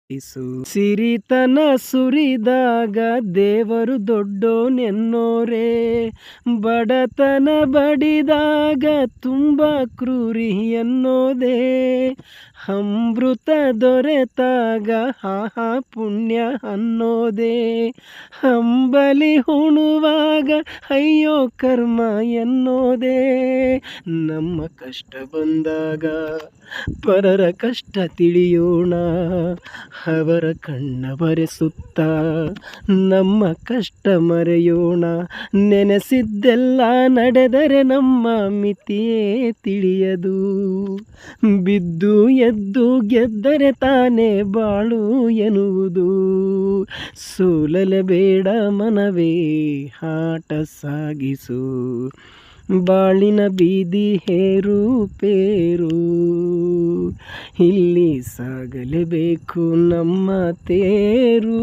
ಸಿರಿತನ ಸುರಿದಾಗ ದೇವರು ದೊಡ್ಡೋನೆನ್ನೋರೇ, ಬಡತನ ಬಡಿದಾಗ ತುಂಬ ಕ್ರೂರಿ ಎನ್ನೋದೇ, ಅಮೃತ ದೊರೆತಾಗ ಹಾಹಾ ಪುಣ್ಯ ಅನ್ನೋದೇ, ಹಂಬಲಿ ಉಣುವಾಗ ಅಯ್ಯೋ ಕರ್ಮ ಎನ್ನೋದೇ. ನಮ್ಮ ಕಷ್ಟ ಬಂದಾಗ ಪರರ ಕಷ್ಟ ತಿಳಿಯೋಣ, ಅವರ ಕಣ್ಣ ಬರೆಸುತ್ತ ನಮ್ಮ ಕಷ್ಟ ಮರೆಯೋಣ. ನೆನೆಸಿದ್ದೆಲ್ಲ ನಡೆದರೆ ನಮ್ಮ ಮಿತಿಯೇ ತಿಳಿಯದು, ಬಿದ್ದು ಎದ್ದು ಗೆದ್ದರೆ ತಾನೇ ಬಾಳು ಎನ್ನುವುದು. ಸೋಲಲೆ ಬೇಡ ಮನವೇ ಆಟ ಸಾಗಿಸು, ಬಾಳಿನ ಬೀದಿ ಹೇರು ಪೇರು, ಇಲ್ಲಿ ಸಾಗಲೇಬೇಕು ನಮ್ಮ ತೇರು.